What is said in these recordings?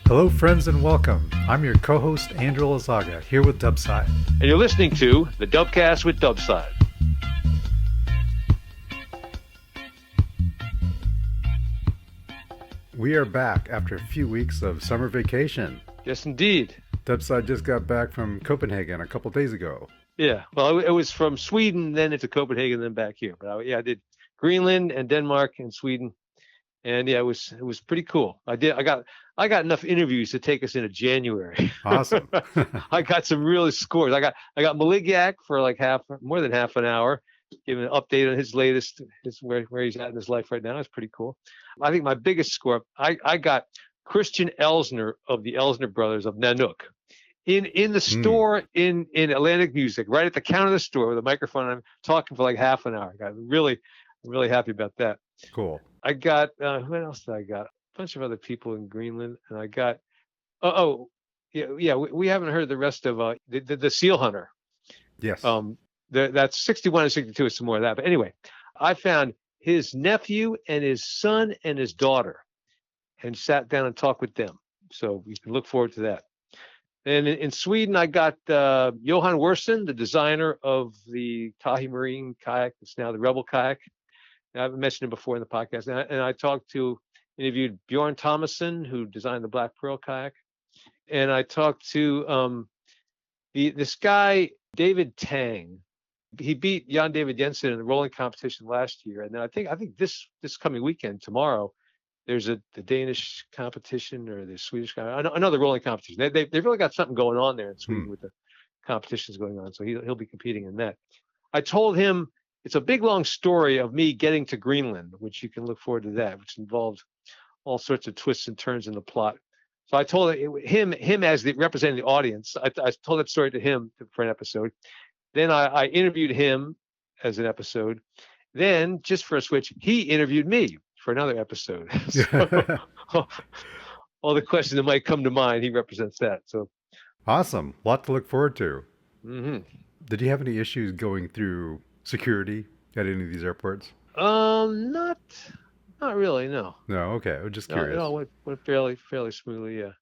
Hello, friends, and welcome. I'm your co-host, Andrew Lazaga, here with Dubside. And you're listening to the Dubcast with Dubside. We are back after a few weeks of summer vacation. Yes, indeed. Dubside just got back from Copenhagen a couple days ago. Yeah. Well, it was from Sweden, then into Copenhagen, then back here. But I did Greenland and Denmark and Sweden, and yeah, it was pretty cool. I got enough interviews to take us into January. Awesome. I got some really scores. I got Maligyak for like more than half an hour, giving an update on his latest, where he's at in his life right now. It's pretty cool. I think my biggest score, I got Christian Elsner of the Elsner Brothers of Nanook in the store in Atlantic Music, right at the counter of the store with a microphone. I'm talking for like half an hour. I'm really happy about that. Cool. I got who else did I got? A bunch of other people in Greenland, and I got yeah. We haven't heard the rest of the seal hunter. Yes. That's 61 and 62 is some more of that. But anyway, I found his nephew and his son and his daughter, and sat down and talked with them. So you can look forward to that. And in Sweden, I got Johan Wersen, the designer of the Tahi Marine kayak. It's now the Rebel kayak. I've mentioned him before in the podcast. And I interviewed Bjorn Thomason, who designed the Black Pearl kayak. And I talked to this guy, David Tang. He beat Jan David Jensen in the rolling competition last year. And then I think this coming weekend, tomorrow, there's the Danish competition or the Swedish another rolling competition. They've really got something going on there in Sweden with the competitions going on. So he'll be competing in that. I told him it's a big long story of me getting to Greenland, which you can look forward to that, which involved all sorts of twists and turns in the plot. So I told him as representing the audience. I told that story to him for an episode. Then I interviewed him as an episode. Then, just for a switch, he interviewed me for another episode. So, all the questions that might come to mind, he represents that. So awesome. A lot to look forward to. Mm-hmm. Did you have any issues going through security at any of these airports? Not really, no. No, okay. I was just curious. No, it went fairly smoothly, yeah.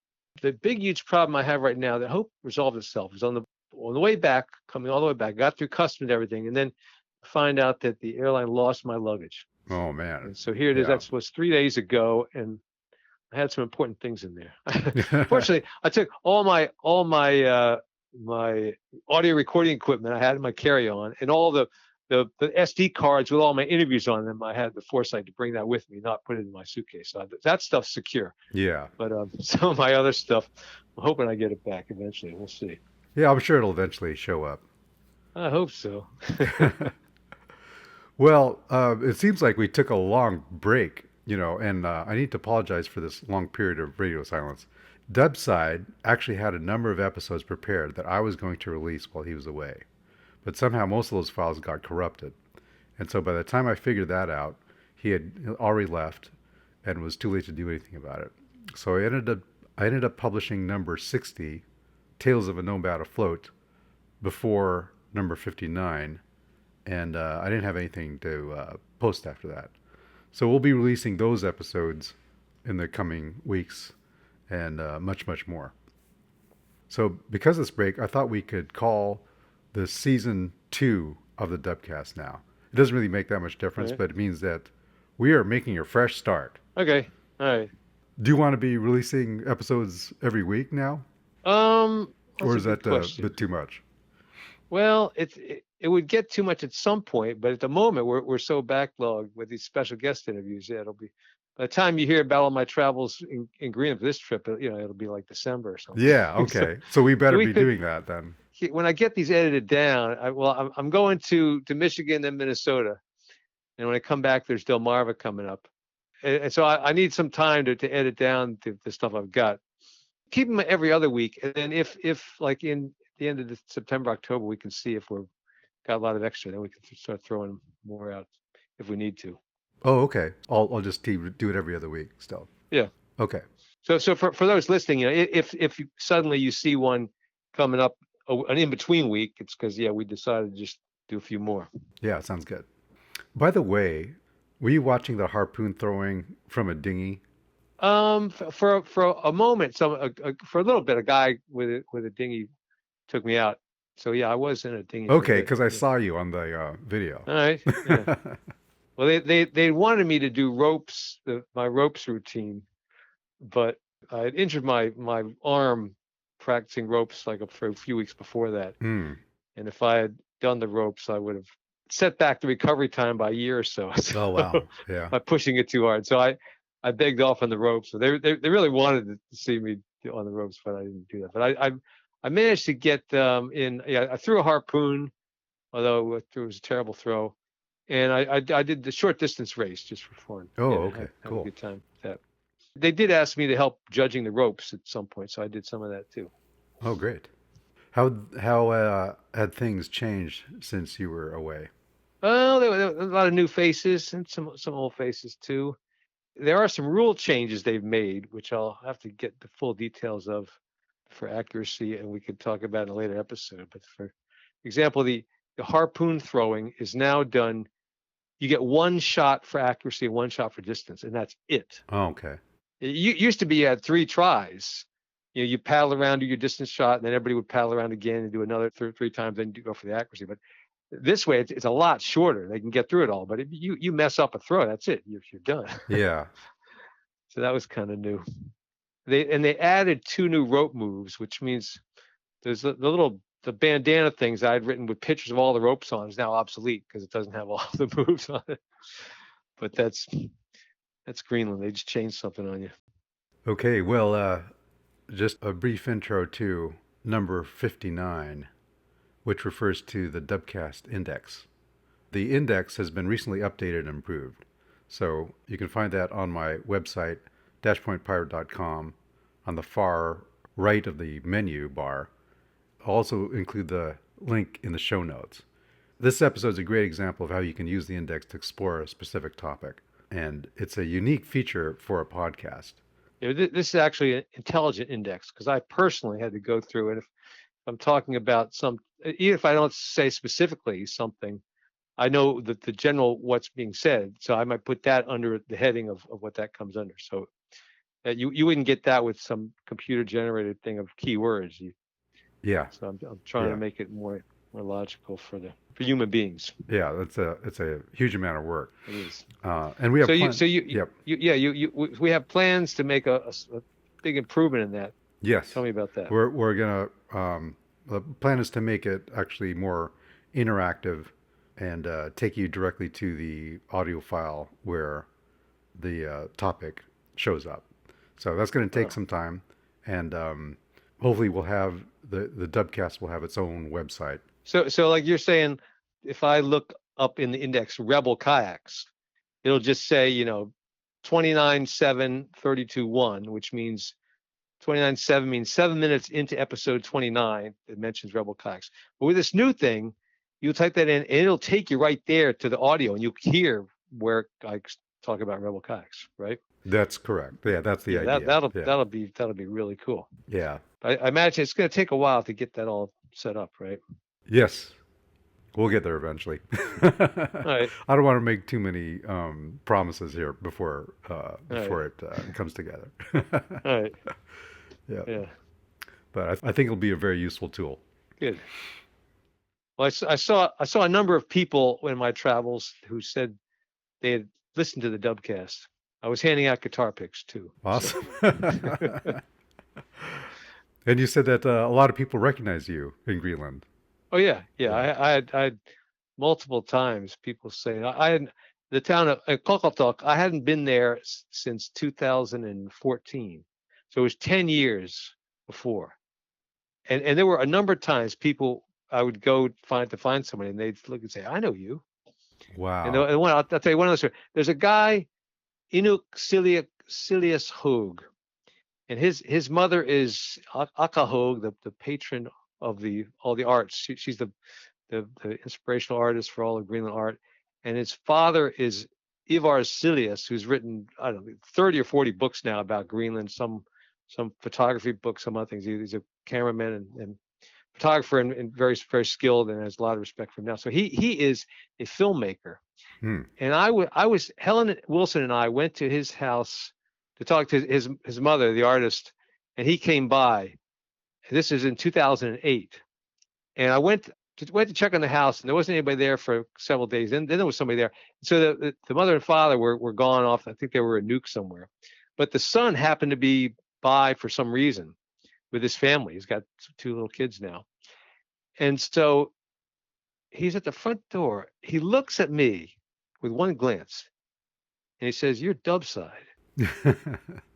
The big, huge problem I have right now that I hope resolved itself is on the way back, coming all the way back, got through customs and everything, and then find out that the airline lost my luggage. Oh, man. And so here it is. Yeah. That was 3 days ago, and I had some important things in there. Fortunately, I took all my audio recording equipment I had in my carry-on, and all the SD cards with all my interviews on them. I had the foresight to bring that with me, not put it in my suitcase. So that stuff's secure. Yeah. But some of my other stuff, I'm hoping I get it back eventually. We'll see. Yeah, I'm sure it'll eventually show up. I hope so. Well, it seems like we took a long break, and I need to apologize for this long period of radio silence. Dubside actually had a number of episodes prepared that I was going to release while he was away. But somehow most of those files got corrupted. And so by the time I figured that out, he had already left and was too late to do anything about it. So I ended up publishing number 60, Tales of a Nomad Afloat, before number 59. And I didn't have anything to post after that. So we'll be releasing those episodes in the coming weeks and much, much more. So because of this break, I thought we could call the season 2 of the Dubcast now. It doesn't really make that much difference, but it means that we are making a fresh start. Okay. All right. Do you want to be releasing episodes every week now? Or is that a bit too much? Well, it would get too much at some point, but at the moment we're so backlogged with these special guest interviews. Yeah, it'll be by the time you hear about all my travels in Greenland for this trip, it'll be like December or something. Yeah, okay. So we better be doing that then. When I get these edited down, I'm going to Michigan and Minnesota, and when I come back, there's Delmarva coming up, and so I need some time to edit down the stuff I've got. Keep them every other week, and then if like in the end of September, October, we can see if we've got a lot of extra, then we can start throwing more out if we need to. Oh, okay. I'll just do it every other week still. Yeah. Okay. So for those listening, if suddenly you see one coming up, an in-between week, it's because, we decided to just do a few more. Yeah, sounds good. By the way, were you watching the harpoon throwing from a dinghy? For a moment, for a little bit, a guy with a dinghy took me out. So yeah, I was in a dinghy for a Okay, bit. because I Yeah. saw you on the video. All right. Yeah. Well, they wanted me to do ropes, my ropes routine, but I had injured my arm practicing ropes for a few weeks before that. Hmm. And if I had done the ropes, I would have set back the recovery time by a year or so. Oh So wow. Yeah. by pushing it too hard. So I begged off on the ropes. So they really wanted to see me on the ropes, but I didn't do that. But I managed to get in. Yeah, I threw a harpoon, although it was a terrible throw. And I did the short distance race just for fun. Oh, Yeah, okay. have a Cool. good time with that. They did ask me to help judging the ropes at some point, so I did some of that too. Oh, great. How had things changed since you were away? Well, there were a lot of new faces and some old faces too. There are some rule changes they've made, which I'll have to get the full details of for accuracy, and we could talk about in a later episode. But for example, the harpoon throwing is now done. You get one shot for accuracy and one shot for distance, and that's it. Oh, okay. It used to be you had 3 tries. You paddle around, do your distance shot, and then everybody would paddle around again and do another three times, then you go for the accuracy. But this way, it's a lot shorter. They can get through it all. But if you mess up a throw, that's it. You're done. Yeah. So that was kind of new. They added 2 new rope moves, which means there's the bandana things I had written with pictures of all the ropes on is now obsolete because it doesn't have all the moves on it. But that's Greenland. They just changed something on you. Okay. Well, just a brief intro to number 59, which refers to the Dubcast Index. The index has been recently updated and improved. So you can find that on my website, dashpointpirate.com, on the far right of the menu bar. I'll also include the link in the show notes. This episode is a great example of how you can use the index to explore a specific topic. And it's a unique feature for a podcast. This is actually an intelligent index because I personally had to go through it. If I'm talking about even if I don't say specifically something, I know that the general what's being said. So I might put that under the heading of what that comes under. So you wouldn't get that with some computer generated thing of keywords. Yeah. So I'm trying to Yeah. make it more logical for human beings. Yeah, it's a huge amount of work. It is. And we have So Yep. we have plans to make a big improvement in that. Yes. Tell me about that. We're gonna the plan is to make it actually more interactive and take you directly to the audio file where the topic shows up. So that's going to take some time, and hopefully we'll have the Dubcast will have its own website. So like you're saying, if I look up in the index Rebel kayaks, it'll just say 29.7.32.1, which means 29.7 means 7 minutes into episode 29. It mentions Rebel kayaks. But with this new thing, you type that in, and it'll take you right there to the audio, and you hear where I talk about Rebel kayaks, right? That's correct. Yeah, that's the idea. That'll be really cool. Yeah. I imagine it's going to take a while to get that all set up, right? Yes. We'll get there eventually. All right. I don't want to make too many promises here before Right. it comes together. All right. Yeah. Yeah. But I think it'll be a very useful tool. Good. Well, I saw a number of people in my travels who said they had listened to the Dubcast. I was handing out guitar picks too. Awesome. And you said that a lot of people recognize you in Greenland. Oh yeah. Yeah. I had multiple times people say I had the town of Kokotok. I hadn't been there since 2014, so it was 10 years before. And there were a number of times people I would go find somebody, and they'd look and say, "I know you." And Wow. I'll tell you one of those. There's a guy, Inuk Silius Hoag, and his mother is Aka Hoag, the patron of all the arts. She's the inspirational artist for all of Greenland art, and his father is Ivar Silius, who's written, I don't know, 30 or 40 books now about Greenland. Some photography books, some other things. He's a cameraman and photographer and very very skilled, and has a lot of respect for him now. So he is a filmmaker. Hmm. And I was Helen Wilson and I went to his house to talk to his mother, the artist, and he came by. This is in 2008, and I went to check on the house, and there wasn't anybody there for several days. Then there was somebody there. So the mother and father were gone off. I think they were a nuke somewhere, but the son happened to be by for some reason with his family. He's got 2 little kids now, and so he's at the front door. He looks at me with one glance, and he says, "You're Dubside."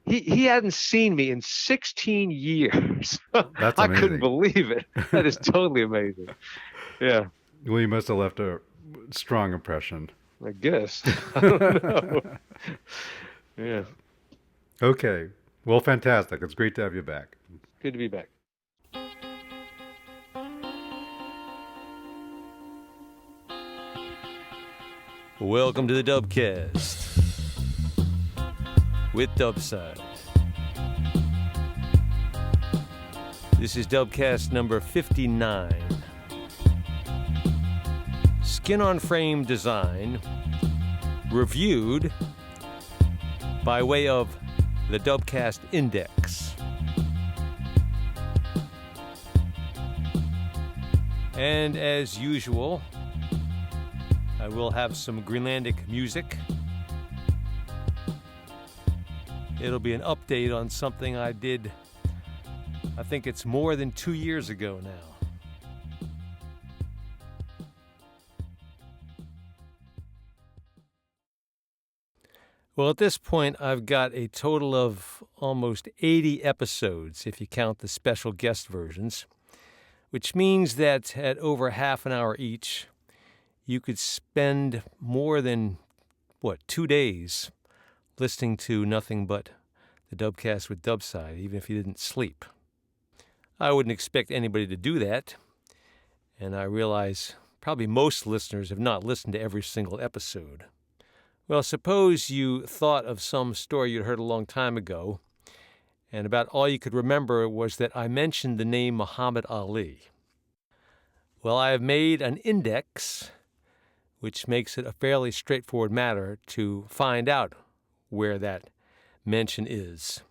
He hadn't seen me in 16 years. That's I amazing. couldn't believe it. That is totally amazing. Yeah, Well, you must have left a strong impression. I guess. I don't know. Yeah, Okay. Well, fantastic. It's great to have you back. good to be back. Welcome to the Dubcast with Dubside. This is Dubcast number 59. Skin on frame design reviewed by way of the Dubcast Index. And as usual, I will have some Greenlandic music. It'll be an update on something I did, I think it's more than 2 years ago now. Well, at this point, I've got a total of almost 80 episodes, if you count the special guest versions, which means that at over half an hour each, you could spend more than, 2 days listening to nothing but the Dubcast with Dubside, even if you didn't sleep. I wouldn't expect anybody to do that, and I realize probably most listeners have not listened to every single episode. Well, suppose you thought of some story you'd heard a long time ago, and about all you could remember was that I mentioned the name Muhammad Ali. Well, I have made an index, which makes it a fairly straightforward matter to find out where that mention is.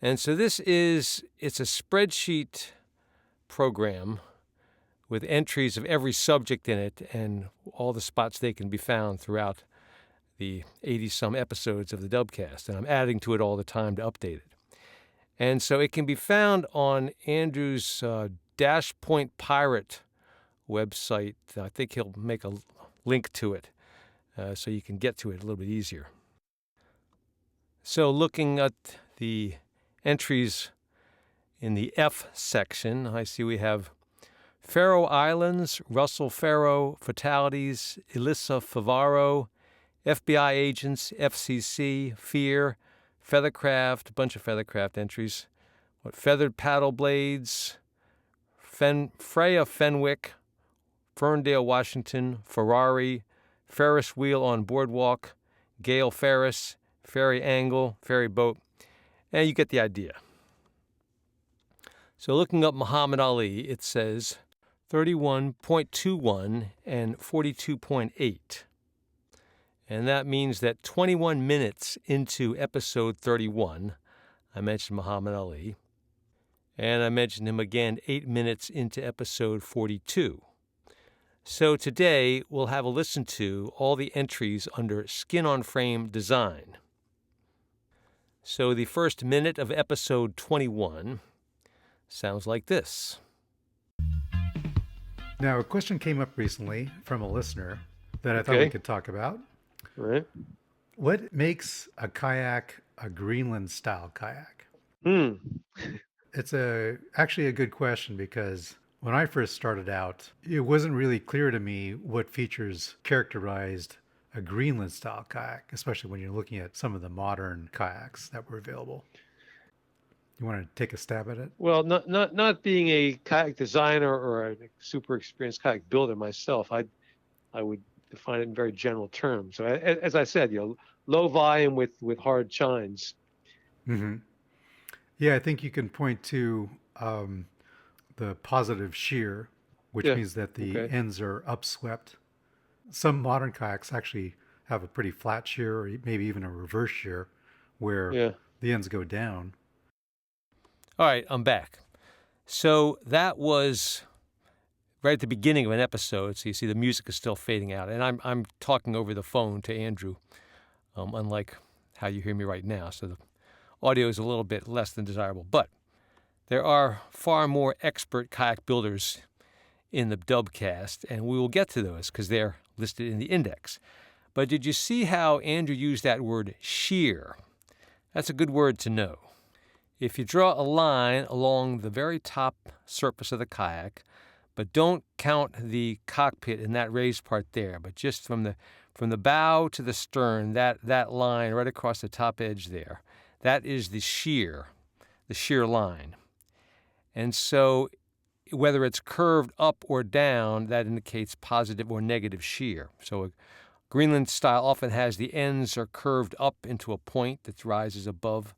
And so it's a spreadsheet program with entries of every subject in it and all the spots they can be found throughout the 80-some episodes of the Dubcast, and I'm adding to it all the time to update it. And so it can be found on Andrew's Dashpoint Pirate website. I think he'll make a link to it so you can get to it a little bit easier. So looking at the entries in the F section, I see we have Faroe Islands, Russell Faroe, fatalities, Elissa Favaro, FBI agents, FCC, Fear, Feathercraft, a bunch of Feathercraft entries. Feathered paddle blades, Freya Fenwick, Ferndale, Washington, Ferrari, Ferris wheel on boardwalk, Gale Ferris, ferry angle, ferry boat, and you get the idea. So looking up Muhammad Ali, it says 31.21 and 42.8. And that means that 21 minutes into episode 31, I mentioned Muhammad Ali. And I mentioned him again 8 minutes into episode 42. So today we'll have a listen to all the entries under Skin on Frame Design. So the first minute of episode 21 sounds like this. Now, a question came up recently from a listener that I thought we could talk about. All right. What makes a kayak a Greenland-style kayak? It's actually a good question, because when I first started out, it wasn't really clear to me what features characterized a Greenland-style kayak, especially when you're looking at some of the modern kayaks that were available. You want to take a stab at it? Well, not being a kayak designer or a super experienced kayak builder myself, I would define it in very general terms. So as I said, low volume with hard chines. Mm-hmm. Yeah, I think you can point to the positive shear, which means that the ends are upswept. Some modern kayaks actually have a pretty flat shear, or maybe even a reverse shear, where Yeah. the ends go down. All right, I'm back. So that was right at the beginning of an episode. So you see the music is still fading out. And I'm talking over the phone to Andrew, unlike how you hear me right now. So the audio is a little bit less than desirable. But there are far more expert kayak builders in the Dubcast, and we will get to those because they're listed in the index. But did you see how Andrew used that word shear? That's a good word to know. If you draw a line along the very top surface of the kayak, but don't count the cockpit in that raised part there, but just from the bow to the stern, that line right across the top edge there, that is the shear line. And so whether it's curved up or down, that indicates positive or negative shear. So a Greenland style often has the ends are curved up into a point that rises above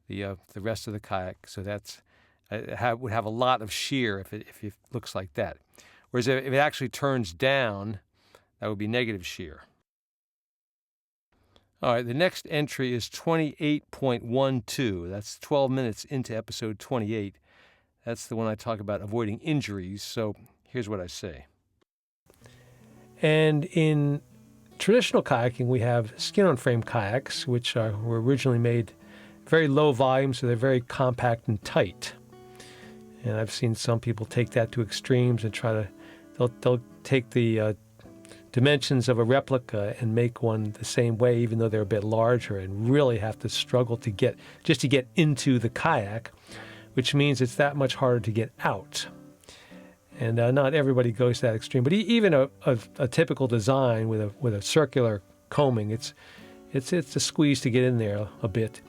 the rest of the kayak. So that's would have a lot of shear if it looks like that. Whereas if it actually turns down, that would be negative shear. All right, the next entry is 28.12. That's 12 minutes into episode 28. That's the one I talk about avoiding injuries. So here's what I say. And in traditional kayaking, we have skin-on-frame kayaks, which were originally made very low volume, so they're very compact and tight. And I've seen some people take that to extremes and they'll take the dimensions of a replica and make one the same way, even though they're a bit larger, and really have to struggle to get into the kayak, which means it's that much harder to get out. And not everybody goes to that extreme, but even a typical design with a circular coaming, it's a squeeze to get in there a bit.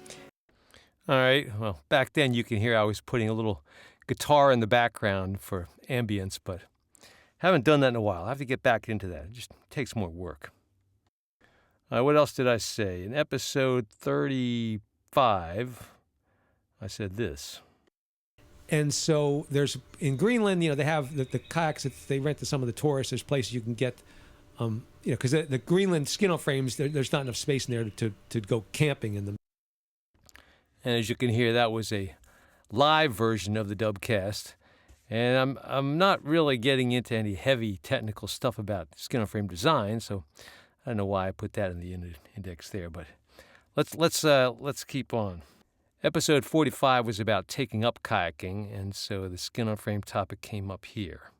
All right. Well, back then you can hear I was putting a little guitar in the background for ambience, but haven't done that in a while. I have to get back into that. It just takes more work. What else did I say? In episode 35, I said this. And so there's, in Greenland, they have the kayaks that they rent to some of the tourists. There's places you can get, because the Greenland skin-off frames, there's not enough space in there to go camping in them. And as you can hear, that was a live version of the Dubcast. And I'm not really getting into any heavy technical stuff about skin-on-frame design, so I don't know why I put that in the index there. But let's keep on. Episode 45 was about taking up kayaking, and so the skin-on-frame topic came up here.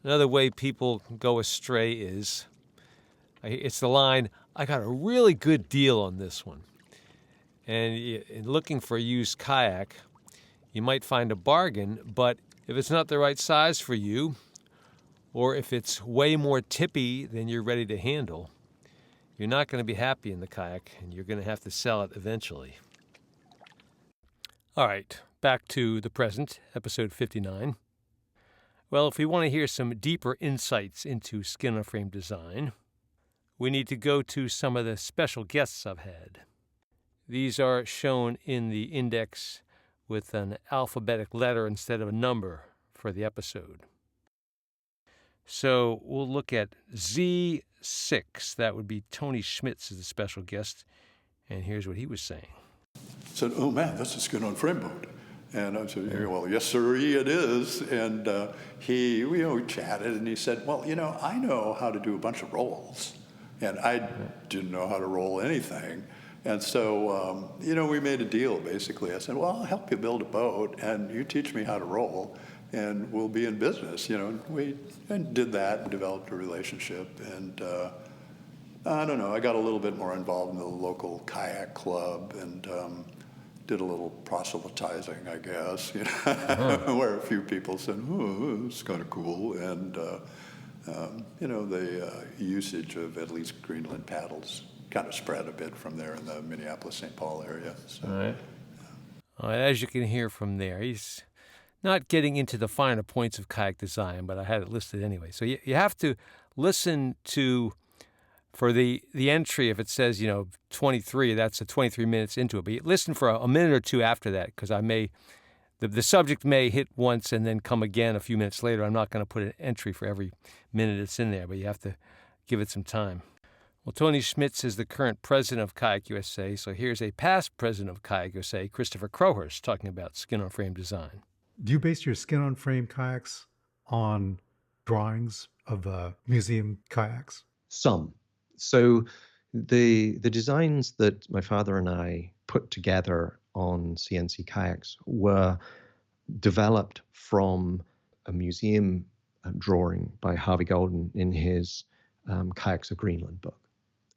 Another way people go astray is, it's the line, "I got a really good deal on this one." And in looking for a used kayak, you might find a bargain, but if it's not the right size for you, or if it's way more tippy than you're ready to handle, you're not going to be happy in the kayak, and you're going to have to sell it eventually. All right, back to the present, episode 59. Well, if we want to hear some deeper insights into skin-on-frame design, we need to go to some of the special guests I've had. These are shown in the index with an alphabetic letter instead of a number for the episode. So we'll look at Z6. That would be Tony Schmitz as the special guest. And here's what he was saying. Said, "Oh man, that's a skin-on-frame boat." And I said, "Well, yes, sirree, it is." And we chatted, and he said, "Well, I know how to do a bunch of rolls." And I didn't know how to roll anything. And so, we made a deal, basically. I said, "Well, I'll help you build a boat, and you teach me how to roll, and we'll be in business." We did that and developed a relationship. And I don't know, I got a little bit more involved in the local kayak club and did a little proselytizing, I guess, where a few people said, "Oh, it's kind of cool." And, the usage of at least Greenland paddles kind of spread a bit from there in the Minneapolis-St. Paul area. So. All right. As you can hear from there, he's not getting into the finer points of kayak design, but I had it listed anyway. So you have to listen to, for the entry, if it says, 23, that's 23 minutes into it. But you listen for a minute or two after that, because the subject may hit once and then come again a few minutes later. I'm not going to put an entry for every minute it's in there, but you have to give it some time. Well, Tony Schmitz is the current president of Kayak USA, so here's a past president of Kayak USA, Christopher Crowhurst, talking about skin-on-frame design. Do you base your skin-on-frame kayaks on drawings of museum kayaks? Some. So the designs that my father and I put together on CNC kayaks were developed from a museum drawing by Harvey Golden in his Kayaks of Greenland book.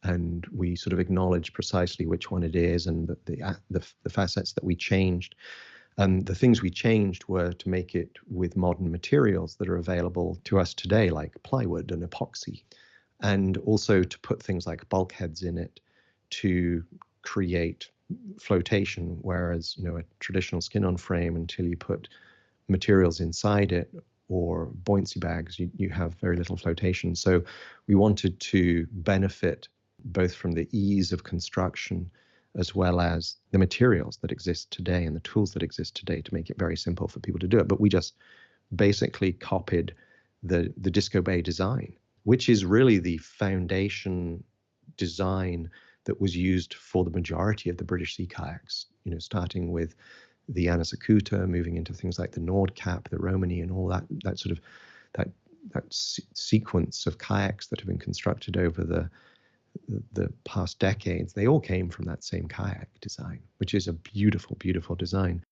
And we sort of acknowledge precisely which one it is and the facets that we changed. The things we changed were to make it with modern materials that are available to us today, like plywood and epoxy, and also to put things like bulkheads in it to create flotation, whereas a traditional skin-on frame, until you put materials inside it or buoyancy bags, you have very little flotation. So we wanted to benefit both from the ease of construction as well as the materials that exist today and the tools that exist today to make it very simple for people to do it. But we just basically copied the Disco Bay design, which is really the foundation design that was used for the majority of the British sea kayaks, starting with the Anna Sakuta, moving into things like the Nordkapp, the Romani, and all that sort of that sequence of kayaks that have been constructed over the past decades. They all came from that same kayak design, which is a beautiful, beautiful design.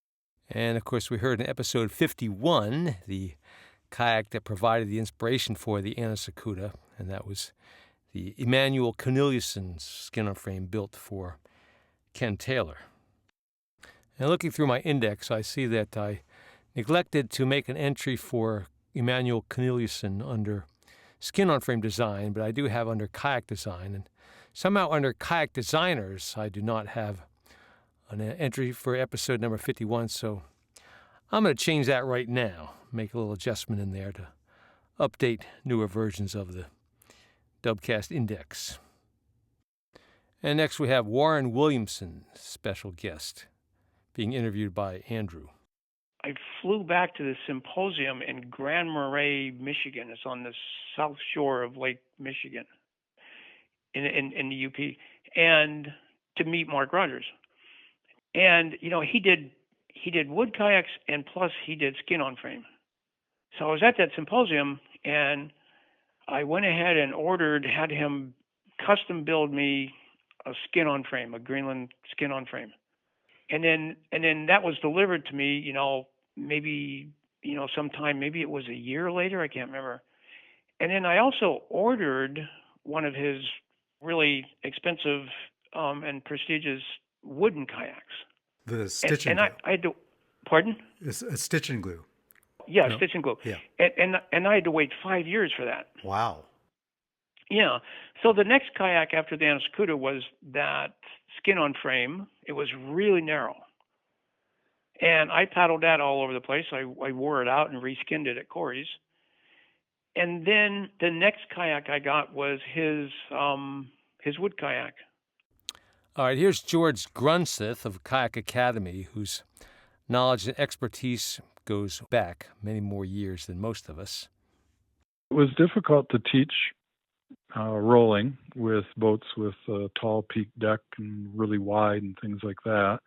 And, of course, we heard in episode 51 the kayak that provided the inspiration for the Anna Sakuta, and that was the Emanuel Corneliussen's skin-on-frame built for Ken Taylor. And looking through my index, I see that I neglected to make an entry for Emanuel Corneliussen under skin-on-frame design, but I do have under kayak design. And somehow under kayak designers, I do not have an entry for episode number 51, so I'm going to change that right now, make a little adjustment in there to update newer versions of the Dubcast Index. And next we have Warren Williamson, special guest, being interviewed by Andrew. I flew back to the symposium in Grand Marais, Michigan. It's on the south shore of Lake Michigan in the UP, and to meet Mark Rogers. And he did wood kayaks, and plus he did skin on frame. So I was at that symposium, and I went ahead and had him custom build me a skin on frame, a Greenland skin on frame. And then that was delivered to me, maybe, sometime, maybe it was a year later, I can't remember. And then I also ordered one of his really expensive and prestigious wooden kayaks. The stitch and glue. glue. I had to, pardon? It's a stitch and glue. Yeah, No? stitch and glue. Yeah. And I had to wait 5 years for that. Wow. Yeah. So the next kayak after the Anna Sakuta was that skin on frame. It was really narrow. And I paddled that all over the place. I wore it out and reskinned it at Corey's. And then the next kayak I got was his wood kayak. All right, here's George Grunseth of Kayak Academy, whose knowledge and expertise goes back many more years than most of us. It was difficult to teach rolling with boats with a tall peak deck and really wide and things like that.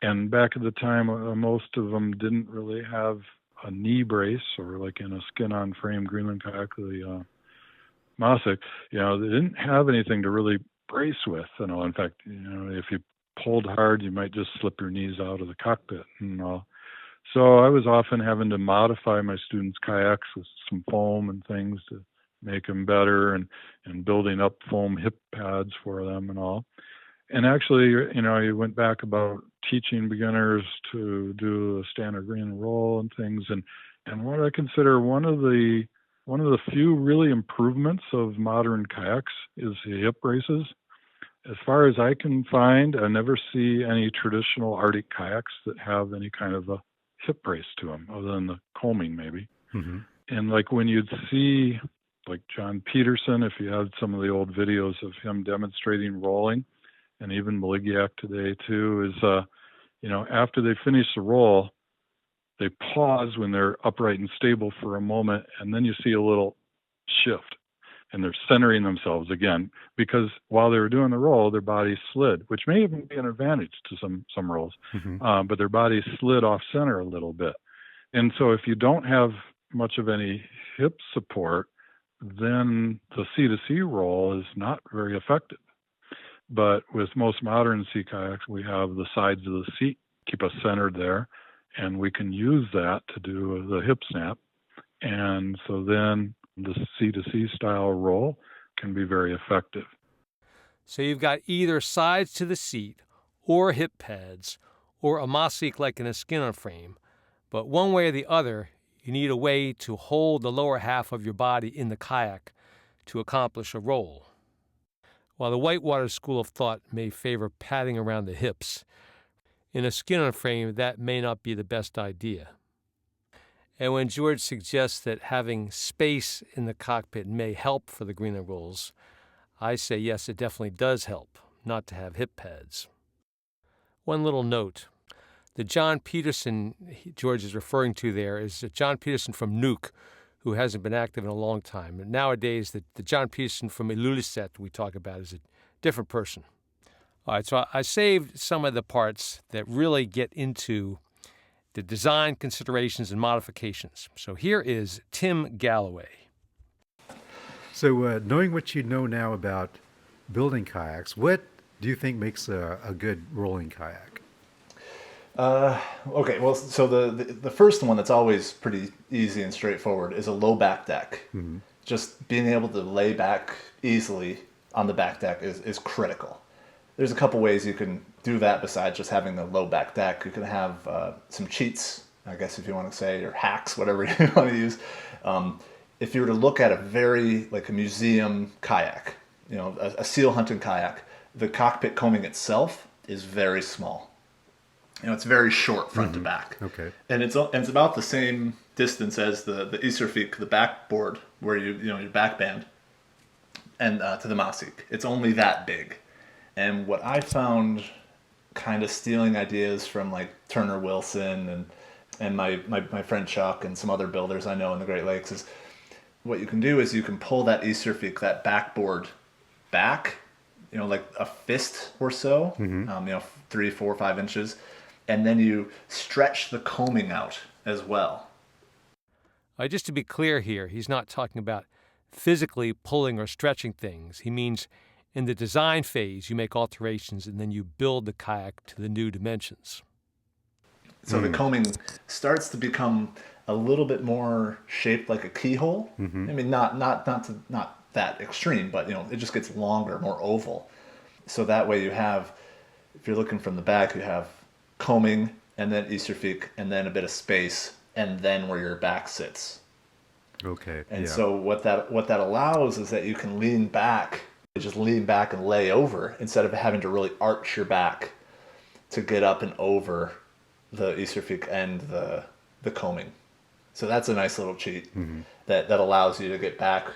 And back at the time, most of them didn't really have a knee brace, or like in a skin-on frame Greenland kayak, the Masick, they didn't have anything to really brace with. In fact, if you pulled hard, you might just slip your knees out of the cockpit and all. So I was often having to modify my students' kayaks with some foam and things to make them better, and building up foam hip pads for them and all. And actually, I went back about teaching beginners to do a standard green roll and things. And what I consider one of the few really improvements of modern kayaks is the hip braces. As far as I can find, I never see any traditional Arctic kayaks that have any kind of a hip brace to them, other than the combing maybe. Mm-hmm. And like when you'd see, like John Peterson, if you had some of the old videos of him demonstrating rolling, and even Maligiak today too, is, after they finish the roll, they pause when they're upright and stable for a moment, and then you see a little shift. and they're centering themselves again, because while they were doing the roll, their body slid, which may even be an advantage to some rolls, but their body slid off center a little bit. And so if you don't have much of any hip support, then the C-to-C roll is not very effective. But with most modern sea kayaks, we have the sides of the seat keep us centered there, and we can use that to do the hip snap. And so then the C-to-C style roll can be very effective. So you've got either sides to the seat or hip pads or a Mosik like in a skin-on frame, but one way or the other, you need a way to hold the lower half of your body in the kayak to accomplish a roll. While the whitewater school of thought may favor padding around the hips, in a skin-on frame that may not be the best idea. And when George suggests that having space in the cockpit may help for the Greenland rolls, I say yes, it definitely does help not to have hip pads. One little note. The John Peterson George is referring to there is John Peterson from Nuuk, who hasn't been active in a long time. And nowadays, the John Peterson from Ilulissat we talk about is a different person. All right, so I saved some of the parts that really get into the design considerations and modifications. So here is Tim Galloway. So knowing what you know now about building kayaks, what do you think makes a good rolling kayak? Okay, well, so the first one that's always pretty easy and straightforward is a low back deck. Just being able to lay back easily on the back deck is critical. There's a couple ways you can do that besides just having the low back deck. You can have some cheats, I guess if you want to say, or hacks, whatever you want to use. If you were to look at a museum kayak, a seal hunting kayak, the cockpit coaming itself is very small. It's very short front to back. Okay. And it's about the same distance as the Iserfik, the backboard, where your back band, and to the Mosik. It's only that big. And what I found, kind of stealing ideas from like Turner Wilson and my friend Chuck and some other builders I know in the Great Lakes, is what you can do is you can pull that Iserfik, that backboard back, like a fist or so, 3, 4, 5 inches. And then you stretch the coaming out as well. Just to be clear here, he's not talking about physically pulling or stretching things. He means in the design phase, you make alterations and then you build the kayak to the new dimensions. So the coaming starts to become a little bit more shaped like a keyhole. I mean, not that extreme, but it just gets longer, more oval. So that way you have, if you're looking from the back, you have coaming, and then Iserfik, and then a bit of space, and then where your back sits. Okay. And so what that allows is that you can lean back and lay over instead of having to really arch your back to get up and over the Iserfik and the coaming. So that's a nice little cheat that allows you to get back.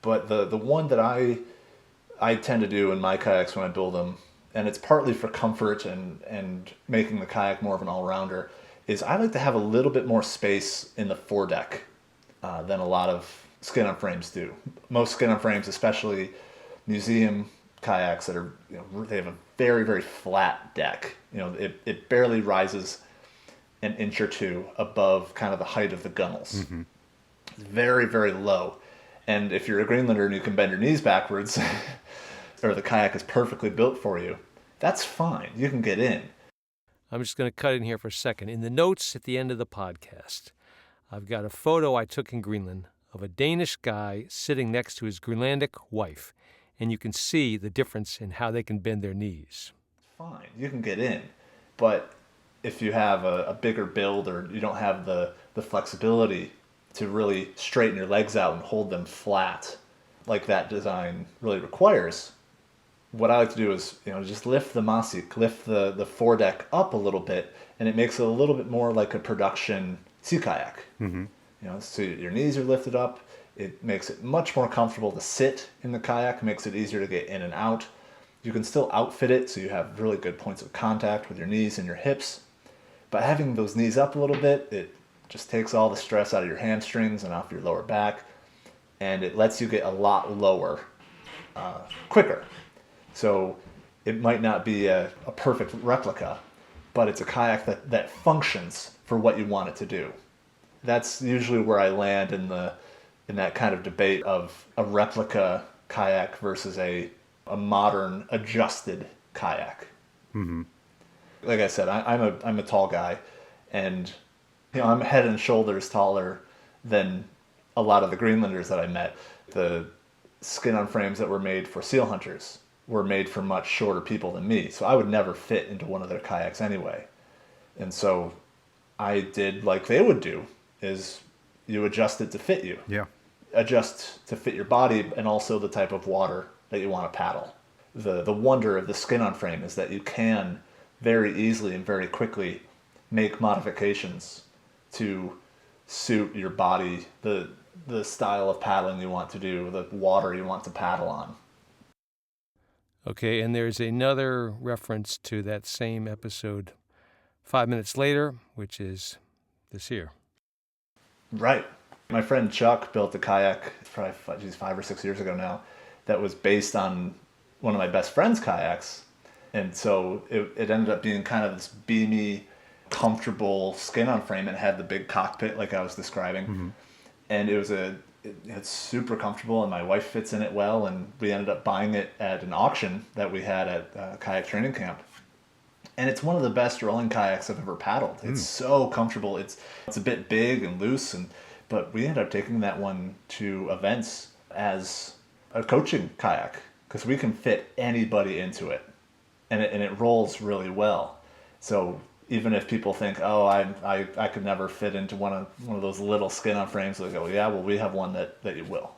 But the one that I tend to do in my kayaks when I build them, and it's partly for comfort and making the kayak more of an all-rounder, is I like to have a little bit more space in the foredeck than a lot of skin-on frames do. Most skin-on frames, especially museum kayaks that are, they have a very, very flat deck. It barely rises an inch or two above kind of the height of the gunnels. It's very, very low. And if you're a Greenlander and you can bend your knees backwards, or the kayak is perfectly built for you, that's fine. You can get in. I'm just going to cut in here for a second. In the notes at the end of the podcast, I've got a photo I took in Greenland of a Danish guy sitting next to his Greenlandic wife, and you can see the difference in how they can bend their knees. Fine, you can get in. But if you have a bigger build, or you don't have the flexibility to really straighten your legs out and hold them flat like that design really requires, what I like to do is, just lift the Mosik, lift the foredeck up a little bit, and it makes it a little bit more like a production sea kayak. So your knees are lifted up. It makes it much more comfortable to sit in the kayak, makes it easier to get in and out. You can still outfit it so you have really good points of contact with your knees and your hips. But having those knees up a little bit, it just takes all the stress out of your hamstrings and off your lower back. and it lets you get a lot lower quicker. So it might not be a perfect replica, but it's a kayak that functions for what you want it to do. That's usually where I land in that kind of debate of a replica kayak versus a modern adjusted kayak. Mm-hmm. Like I said, I'm a tall guy, and I'm head and shoulders taller than a lot of the Greenlanders that I met. The skin-on frames that were made for seal hunters were made for much shorter people than me, so I would never fit into one of their kayaks anyway. And so I did like they would do, is you adjust it to fit you. Yeah. Adjust to fit your body and also the type of water that you want to paddle. The wonder of the skin-on frame is that you can very easily and very quickly make modifications to suit your body, the style of paddling you want to do, the water you want to paddle on. Okay, and there's another reference to that same episode 5 minutes later, which is this here. Right. My friend Chuck built a kayak probably 5 or 6 years ago now that was based on one of my best friend's kayaks. And so it ended up being kind of this beamy, comfortable skin-on frame, and had the big cockpit like I was describing. Mm-hmm. And it's super comfortable, and my wife fits in it well, and we ended up buying it at an auction that we had at kayak training camp. And it's one of the best rolling kayaks I've ever paddled. It's so comfortable. It's a bit big and loose, but we ended up taking that one to events as a coaching kayak because we can fit anybody into it, and it rolls really well. So even if people think, oh, I could never fit into one of those little skin-on frames, they go, yeah, well, we have one that you will.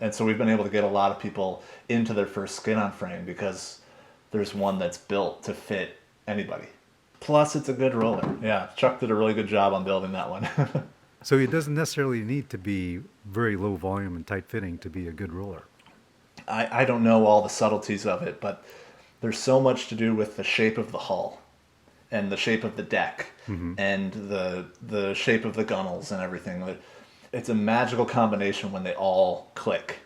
And so we've been able to get a lot of people into their first skin-on frame because there's one that's built to fit anybody. Plus, it's a good roller. Yeah, Chuck did a really good job on building that one. So it doesn't necessarily need to be very low volume and tight fitting to be a good roller. I don't know all the subtleties of it, but there's so much to do with the shape of the hull and the shape of the deck, mm-hmm. and the shape of the gunnels and everything. It's a magical combination when they all click.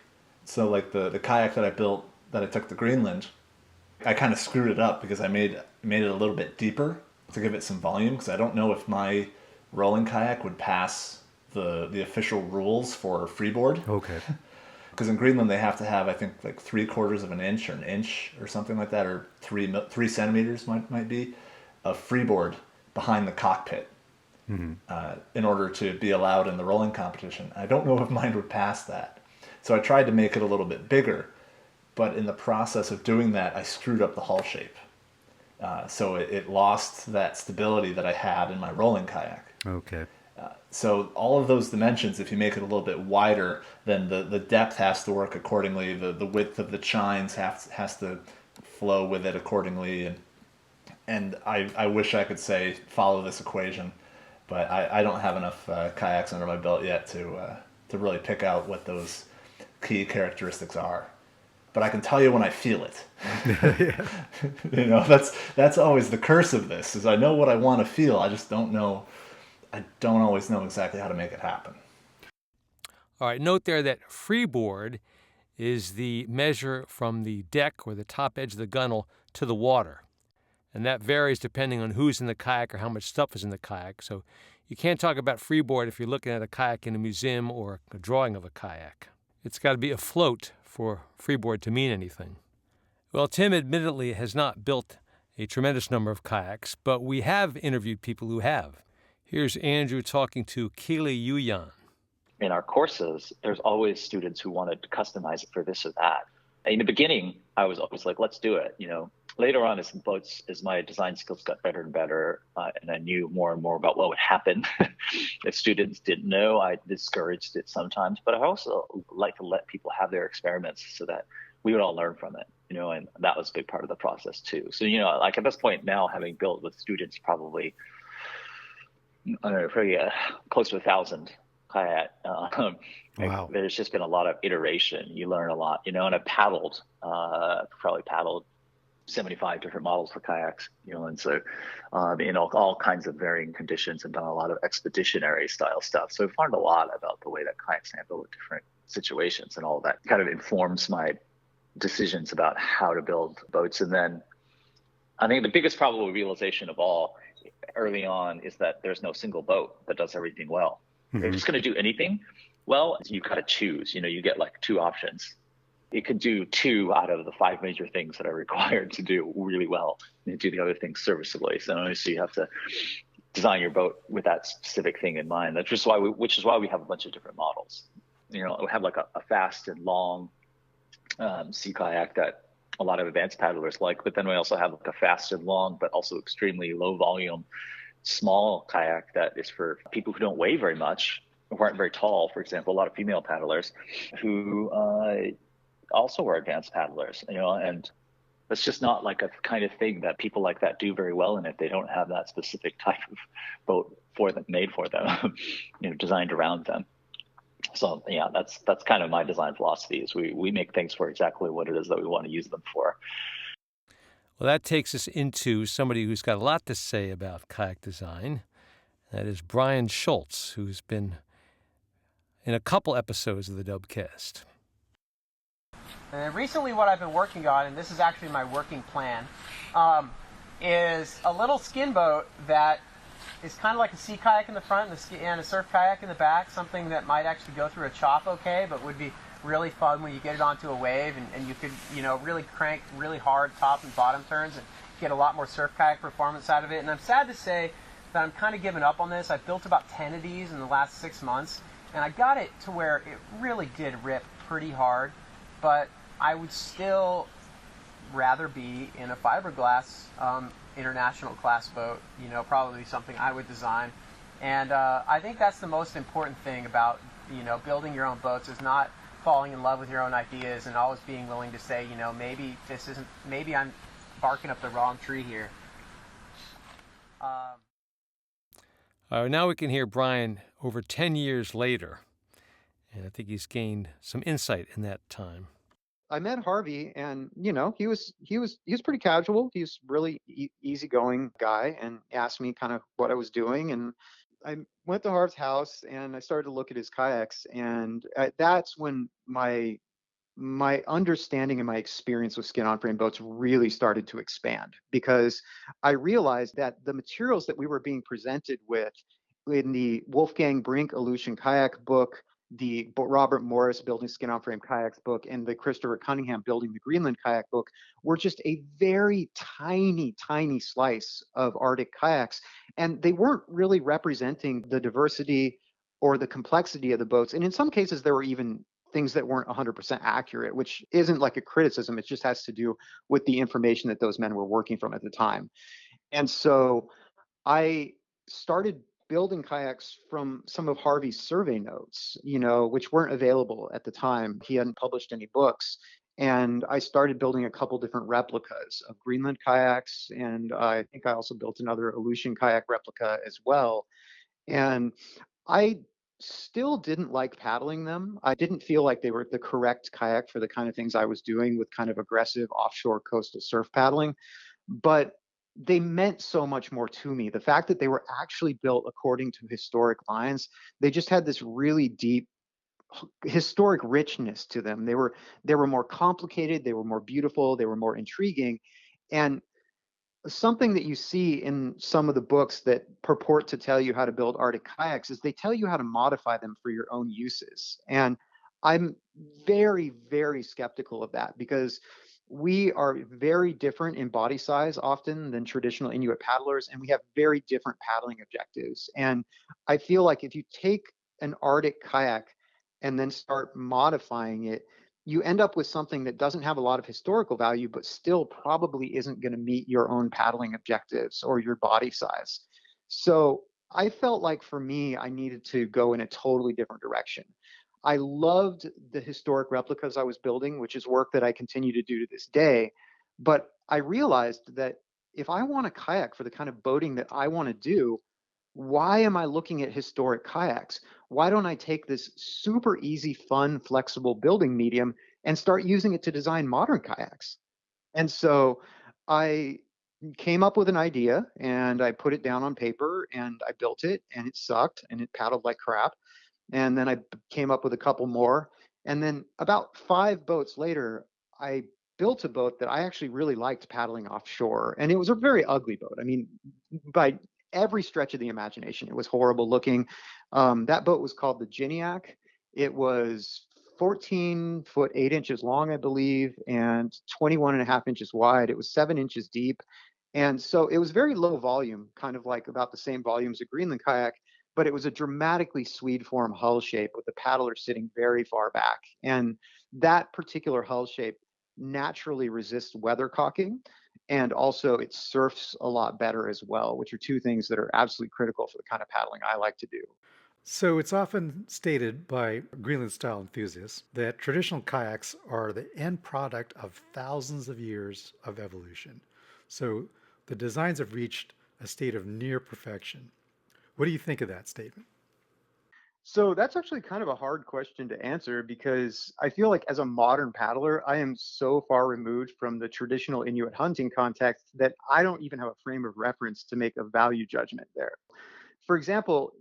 So like the kayak that I built, that I took to Greenland, I kind of screwed it up because I made it a little bit deeper to give it some volume, because I don't know if my rolling kayak would pass the official rules for freeboard. Okay. Because in Greenland they have to have, I think, like 3/4 of an inch or an inch or something like that, or 3 centimeters might be, of freeboard behind the cockpit, mm-hmm. In order to be allowed in the rolling competition. I don't know if mine would pass that. So I tried to make it a little bit bigger, but in the process of doing that, I screwed up the hull shape. So it lost that stability that I had in my rolling kayak. Okay. So all of those dimensions, if you make it a little bit wider, then the depth has to work accordingly. The width of the chines has to flow with it accordingly. And I wish I could say follow this equation, but I don't have enough kayaks under my belt yet to really pick out what those key characteristics are. But I can tell you when I feel it. Yeah. You know, that's always the curse of this, is I know what I want to feel. I just don't know. I don't always know exactly how to make it happen. All right, note there that freeboard is the measure from the deck or the top edge of the gunnel to the water. And that varies depending on who's in the kayak or how much stuff is in the kayak. So you can't talk about freeboard if you're looking at a kayak in a museum or a drawing of a kayak. It's got to be afloat for freeboard to mean anything. Well, Tim admittedly has not built a tremendous number of kayaks, but we have interviewed people who have. Here's Andrew talking to Keely Yuyan. In our courses, there's always students who wanted to customize it for this or that. In the beginning, I was always like, let's do it. You know, later on, as my design skills got better and better, and I knew more and more about what would happen if students didn't know, I discouraged it sometimes. But I also like to let people have their experiments so that we would all learn from it, you know, and that was a big part of the process too. So, you know, like at this point now, having built with students probably, I don't know, probably close to 1,000 kayak. Wow. There's just been a lot of iteration. You learn a lot, you know, and I've paddled, probably paddled 75 different models for kayaks, you know, and so in all kinds of varying conditions, and done a lot of expeditionary style stuff. So I've learned a lot about the way that kayaks handle situations, and all of that kind of informs my decisions about how to build boats. And then I think the biggest probable realization of all early on is that there's no single boat that does everything well. If it's going to do anything well, you've got to choose. You get like two options. It could do 2 out of the 5 major things that are required to do really well, and do the other things serviceably. So obviously you have to design your boat with that specific thing in mind. Which is why we have a bunch of different models. We have like a fast and long sea kayak that a lot of advanced paddlers like, but then we also have like a fast and long, but also extremely low volume, small kayak that is for people who don't weigh very much, who aren't very tall. For example, a lot of female paddlers who also are advanced paddlers, and that's just not like a kind of thing that people like that do very well in it. They don't have that specific type of boat made for them, designed around them. So yeah, that's kind of my design philosophy is we make things for exactly what it is that we want to use them for. Well, that takes us into somebody who's got a lot to say about kayak design. That is Brian Schultz, who's been in a couple episodes of the Dubcast. And recently what I've been working on, and this is actually my working plan, is a little skin boat that is kind of like a sea kayak in the front and a surf kayak in the back, something that might actually go through a chop okay, but would be really fun when you get it onto a wave, and you could, really crank really hard top and bottom turns and get a lot more surf kayak performance out of it. And I'm sad to say that I'm kind of giving up on this. I've built about 10 of these in the last 6 months, and I got it to where it really did rip pretty hard, but I would still rather be in a fiberglass international class boat, probably something I would design. And I think that's the most important thing about, building your own boats, is not falling in love with your own ideas and always being willing to say, maybe I'm barking up the wrong tree here. Now we can hear Brian over 10 years later, and I think he's gained some insight in that time. I met Harvey, and he was pretty casual. He's really easygoing guy, and asked me kind of what I was doing. And I went to Harv's house, and I started to look at his kayaks, and that's when my understanding and my experience with skin on frame boats really started to expand, because I realized that the materials that we were being presented with in the Wolfgang Brink Aleutian Kayak book, the Robert Morris Building Skin on Frame Kayaks book, and the Christopher Cunningham Building the Greenland Kayak book were just a very tiny slice of Arctic kayaks. And they weren't really representing the diversity or the complexity of the boats. And in some cases, there were even things that weren't 100% accurate, which isn't like a criticism. It just has to do with the information that those men were working from at the time. And so I started building kayaks from some of Harvey's survey notes, which weren't available at the time. He hadn't published any books. And I started building a couple different replicas of Greenland kayaks. And I think I also built another Aleutian kayak replica as well. And I still didn't like paddling them. I didn't feel like they were the correct kayak for the kind of things I was doing with kind of aggressive offshore coastal surf paddling. But they meant so much more to me. The fact that they were actually built according to historic lines, they just had this really deep historic richness to them. They were more complicated, they were more beautiful, they were more intriguing. And something that you see in some of the books that purport to tell you how to build Arctic kayaks is they tell you how to modify them for your own uses. And I'm very, very skeptical of that, because we are very different in body size often than traditional Inuit paddlers, and we have very different paddling objectives. And I feel like if you take an Arctic kayak and then start modifying it, you end up with something that doesn't have a lot of historical value, but still probably isn't going to meet your own paddling objectives or your body size. So I felt like for me, I needed to go in a totally different direction. I loved the historic replicas I was building, which is work that I continue to do to this day. But I realized that if I want a kayak for the kind of boating that I want to do, why am I looking at historic kayaks? Why don't I take this super easy, fun, flexible building medium and start using it to design modern kayaks? And so I came up with an idea, and I put it down on paper, and I built it, and it sucked, and it paddled like crap. And then I came up with a couple more, And then about 5 boats later, I built a boat that I actually really liked paddling offshore. And it was a very ugly boat. I mean, by every stretch of the imagination, it was horrible looking. That boat was called the Giniac. It was 14 foot 8 inches long, I believe, and 21.5 inches wide. It was 7 inches deep. And so it was very low volume, kind of like about the same volume as a Greenland kayak, but it was a dramatically Swede form hull shape with the paddler sitting very far back. And that particular hull shape naturally resists weathercocking. And also it surfs a lot better as well, which are two things that are absolutely critical for the kind of paddling I like to do. So it's often stated by Greenland style enthusiasts that traditional kayaks are the end product of thousands of years of evolution. So the designs have reached a state of near perfection. What do you think of that statement? So that's actually kind of a hard question to answer because I feel like as a modern paddler, I am so far removed from the traditional Inuit hunting context that I don't even have a frame of reference to make a value judgment there. For example,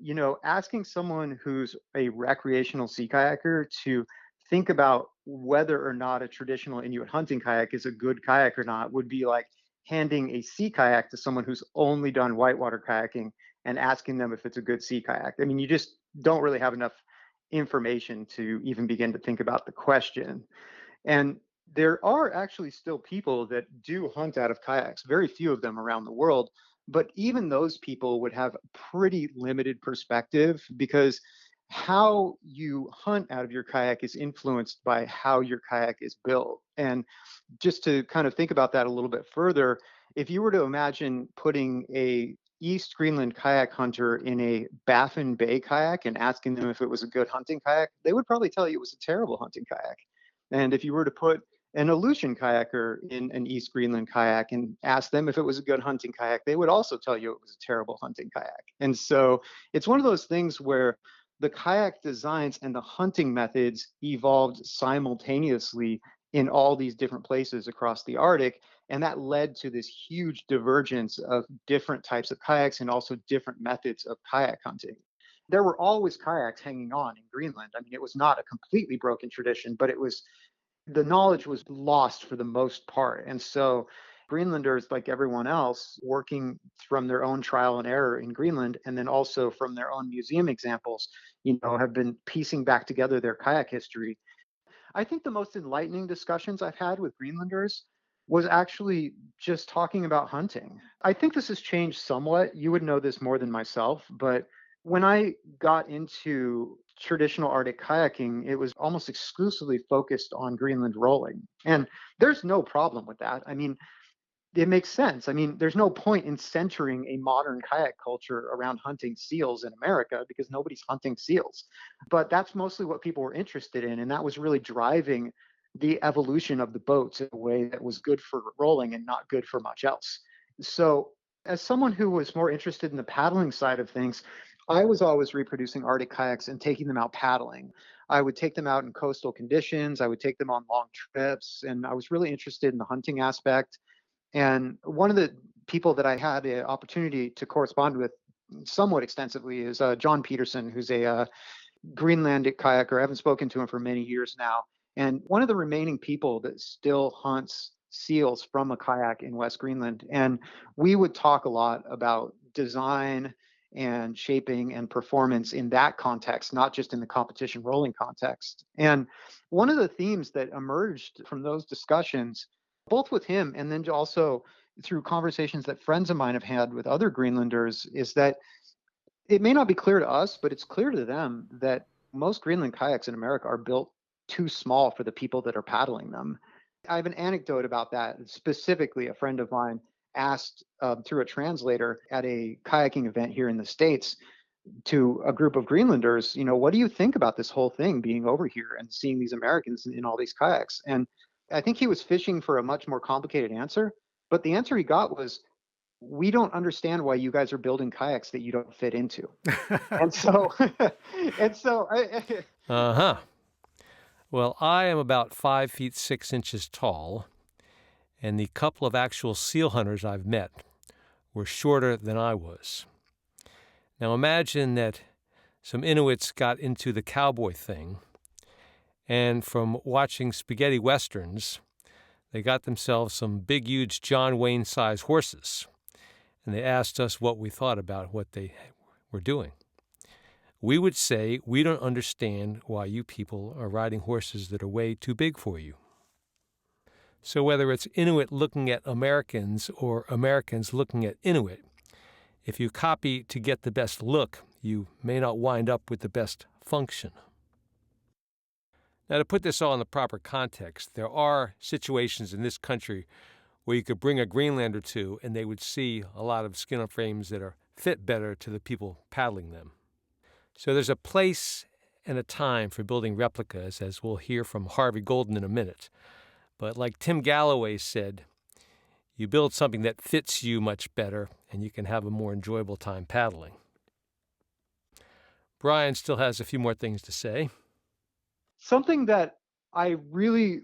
asking someone who's a recreational sea kayaker to think about whether or not a traditional Inuit hunting kayak is a good kayak or not would be like handing a sea kayak to someone who's only done whitewater kayaking and asking them if it's a good sea kayak. I mean, you just don't really have enough information to even begin to think about the question. And there are actually still people that do hunt out of kayaks, very few of them around the world. But even those people would have pretty limited perspective because how you hunt out of your kayak is influenced by how your kayak is built. And just to kind of think about that a little bit further, if you were to imagine putting a East Greenland kayak hunter in a Baffin Bay kayak and asking them if it was a good hunting kayak, they would probably tell you it was a terrible hunting kayak. And if you were to put an Aleutian kayaker in an East Greenland kayak and ask them if it was a good hunting kayak, they would also tell you it was a terrible hunting kayak. And so it's one of those things where the kayak designs and the hunting methods evolved simultaneously in all these different places across the Arctic. And that led to this huge divergence of different types of kayaks and also different methods of kayak hunting. There were always kayaks hanging on in Greenland. I mean, it was not a completely broken tradition, but the knowledge was lost for the most part. And so Greenlanders, like everyone else, working from their own trial and error in Greenland, and then also from their own museum examples, have been piecing back together their kayak history. I think the most enlightening discussions I've had with Greenlanders was actually just talking about hunting. I think this has changed somewhat. You would know this more than myself, but when I got into traditional Arctic kayaking, it was almost exclusively focused on Greenland rolling. And there's no problem with that. I mean, it makes sense. I mean, there's no point in centering a modern kayak culture around hunting seals in America because nobody's hunting seals. But that's mostly what people were interested in. And that was really driving the evolution of the boats in a way that was good for rolling and not good for much else. So, as someone who was more interested in the paddling side of things, I was always reproducing Arctic kayaks and taking them out paddling. I would take them out in coastal conditions. I would take them on long trips. And I was really interested in the hunting aspect. And one of the people that I had the opportunity to correspond with somewhat extensively is John Peterson, who's a Greenlandic kayaker. I haven't spoken to him for many years now. And one of the remaining people that still hunts seals from a kayak in West Greenland. And we would talk a lot about design and shaping and performance in that context, not just in the competition rolling context. And one of the themes that emerged from those discussions, both with him and then also through conversations that friends of mine have had with other Greenlanders, is that it may not be clear to us, but it's clear to them that most Greenland kayaks in America are built too small for the people that are paddling them. I have an anecdote about that. Specifically, a friend of mine asked through a translator at a kayaking event here in the States to a group of Greenlanders, what do you think about this whole thing being over here and seeing these Americans in all these kayaks? And I think he was fishing for a much more complicated answer, but the answer he got was, we don't understand why you guys are building kayaks that you don't fit into. And so, Uh-huh. Well, I am about 5 feet 6 inches tall, and the couple of actual seal hunters I've met were shorter than I was. Now imagine that some Inuits got into the cowboy thing, And from watching spaghetti westerns, they got themselves some big, huge John Wayne-sized horses. And they asked us what we thought about what they were doing. We would say we don't understand why you people are riding horses that are way too big for you. So whether it's Inuit looking at Americans or Americans looking at Inuit, if you copy to get the best look, you may not wind up with the best function. Now, to put this all in the proper context, there are situations in this country where you could bring a Greenland or two and they would see a lot of skin on frames that are fit better to the people paddling them. So there's a place and a time for building replicas, as we'll hear from Harvey Golden in a minute. But like Tim Galloway said, you build something that fits you much better and you can have a more enjoyable time paddling. Brian still has a few more things to say. Something that I really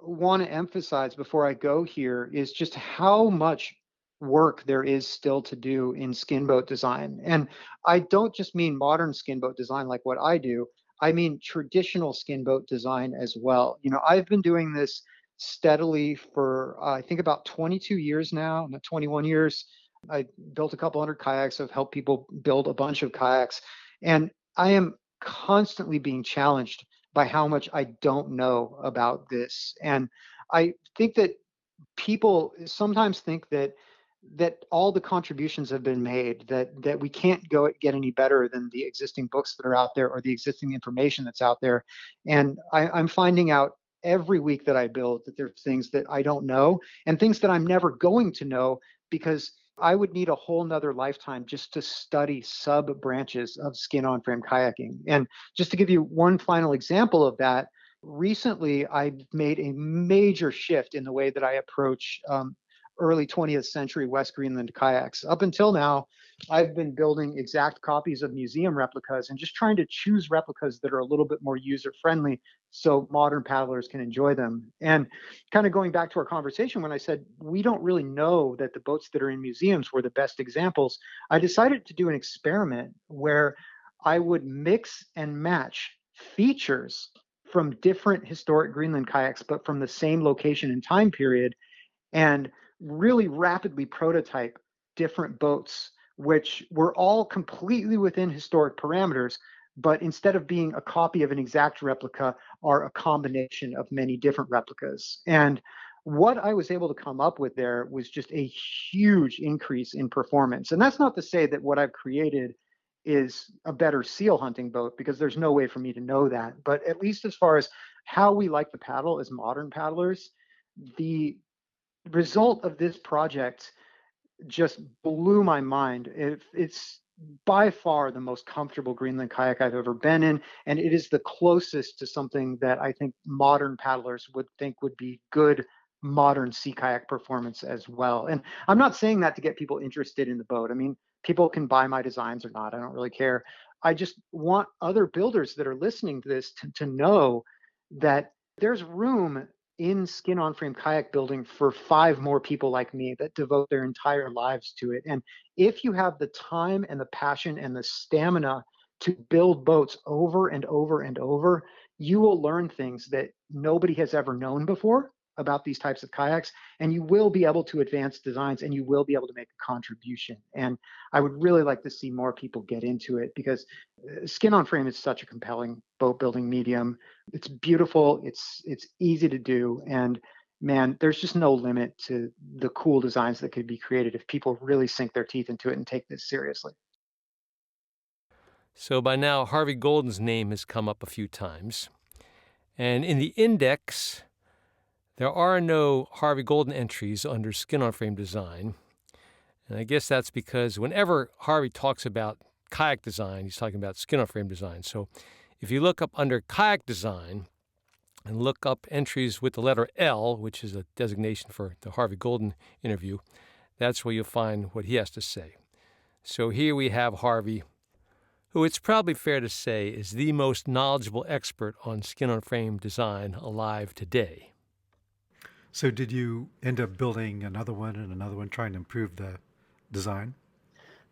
want to emphasize before I go here is just how much work there is still to do in skin boat design. And I don't just mean modern skin boat design like what I do. I mean traditional skin boat design as well. I've been doing this steadily for I think about 22 years now, not 21 years. I built a couple hundred kayaks. I've helped people build a bunch of kayaks. And I am constantly being challenged by how much I don't know about this. And I think that people sometimes think that all the contributions have been made, that we can't get any better than the existing books that are out there or the existing information that's out there. And I'm finding out every week that I build that there's things that I don't know and things that I'm never going to know, because I would need a whole nother lifetime just to study sub branches of skin on frame kayaking. And just to give you one final example of that, recently I made a major shift in the way that I approach early 20th century West Greenland kayaks. Up until now, I've been building exact copies of museum replicas and just trying to choose replicas that are a little bit more user-friendly so modern paddlers can enjoy them. And kind of going back to our conversation when I said we don't really know that the boats that are in museums were the best examples, I decided to do an experiment where I would mix and match features from different historic Greenland kayaks, but from the same location and time period, and really rapidly prototype different boats, which were all completely within historic parameters, but instead of being a copy of an exact replica, are a combination of many different replicas. And what I was able to come up with there was just a huge increase in performance. And that's not to say that what I've created is a better seal hunting boat, because there's no way for me to know that. But at least as far as how we like to paddle as modern paddlers, the result of this project just blew my mind. It's by far the most comfortable Greenland kayak I've ever been in, and it is the closest to something that I think modern paddlers would think would be good modern sea kayak performance as well. And I'm not saying that to get people interested in the boat. I mean, people can buy my designs or not. I don't really care. I just want other builders that are listening to this to know that there's room in skin on frame kayak building for 5 more people like me that devote their entire lives to it. And if you have the time and the passion and the stamina to build boats over and over and over, you will learn things that nobody has ever known before about these types of kayaks, and you will be able to advance designs and you will be able to make a contribution. And I would really like to see more people get into it, because skin on frame is such a compelling boat building medium. It's beautiful, it's easy to do, and man, there's just no limit to the cool designs that could be created if people really sink their teeth into it and take this seriously. So by now, Harvey Golden's name has come up a few times. And in the index, there are no Harvey Golden entries under skin on frame design. And I guess that's because whenever Harvey talks about kayak design, he's talking about skin on frame design. So if you look up under kayak design and look up entries with the letter L, which is a designation for the Harvey Golden interview, that's where you'll find what he has to say. So here we have Harvey, who it's probably fair to say is the most knowledgeable expert on skin on frame design alive today. So did you end up building another one and another one, trying to improve the design?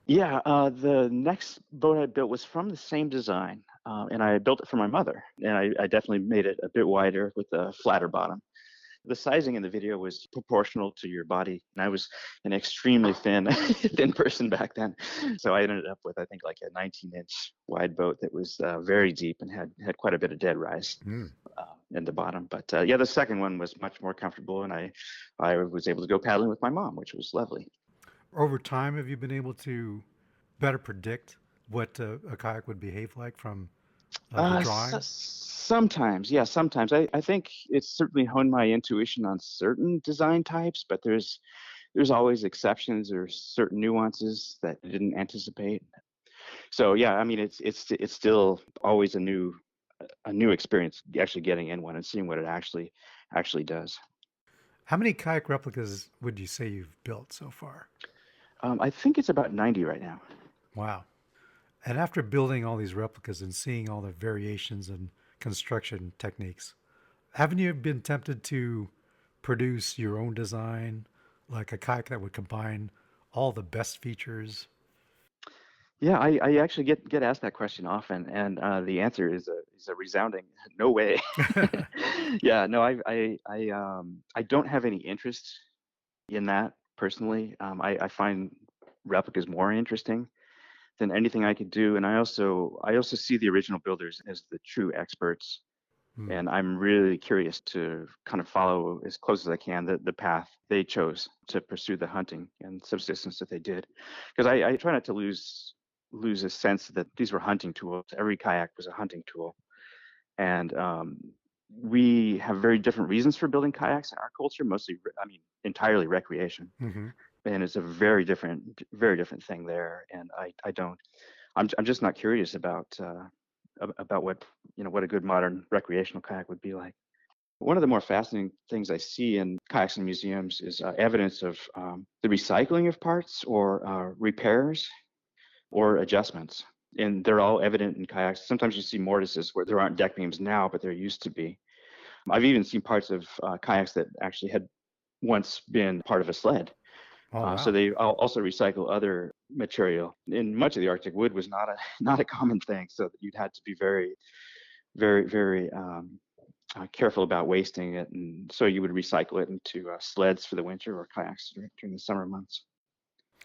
Yeah, the next boat I built was from the same design. and I built it for my mother. And I definitely made it a bit wider with a flatter bottom. The sizing in the video was proportional to your body, and I was an extremely thin, thin person back then. So I ended up with, I think, like a 19-inch wide boat that was very deep and had quite a bit of dead rise in the bottom. But yeah, the second one was much more comfortable, and I was able to go paddling with my mom, which was lovely. Over time, have you been able to better predict what a kayak would behave like from the drawing? Sometimes, yeah, sometimes. I think it's certainly honed my intuition on certain design types, but there's always exceptions or certain nuances that I didn't anticipate. So yeah, I mean, it's still always a new experience actually getting in one and seeing what it actually does. How many kayak replicas would you say you've built so far? I think it's about 90 right now. Wow. And after building all these replicas and seeing all the variations and construction techniques, haven't you been tempted to produce your own design, like a kayak that would combine all the best features? Yeah, I actually get asked that question often, and the answer is a resounding no way. Yeah, no, I don't have any interest in that personally. I find replicas more interesting than anything I could do, and I also see the original builders as the true experts, and I'm really curious to kind of follow as close as I can the path they chose to pursue the hunting and subsistence that they did, because I try not to lose a sense that these were hunting tools. Every kayak was a hunting tool, and we have very different reasons for building kayaks in our culture. Mostly, I mean, entirely recreation. Mm-hmm. And it's a very different thing there. And I'm just not curious about what what a good modern recreational kayak would be like. One of the more fascinating things I see in kayaks and museums is evidence of the recycling of parts or repairs or adjustments. And they're all evident in kayaks. Sometimes you see mortises where there aren't deck beams now, but there used to be. I've even seen parts of kayaks that actually had once been part of a sled. Oh, wow. So they also recycle other material. In much of the Arctic, wood was not a common thing, so you'd had to be very, very, very careful about wasting it, and so you would recycle it into sleds for the winter or kayaks during the summer months.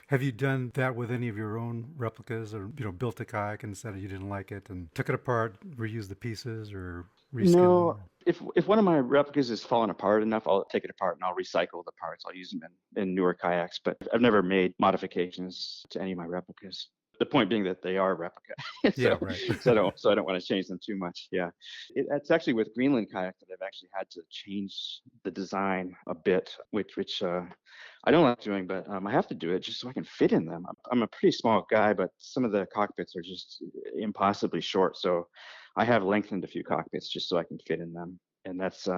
Have you done that with any of your own replicas, or built a kayak and decided you didn't like it and took it apart, reused the pieces, or reskin No, them? if one of my replicas is fallen apart enough, I'll take it apart and I'll recycle the parts. I'll use them in newer kayaks, but I've never made modifications to any of my replicas. The point being that they are replica. Yeah, right. so I don't want to change them too much. Yeah, it's actually with Greenland kayak that I've actually had to change the design a bit, which I don't like doing, but I have to do it just so I can fit in them. I'm a pretty small guy, but some of the cockpits are just impossibly short, so I have lengthened a few cockpits just so I can fit in them, and that's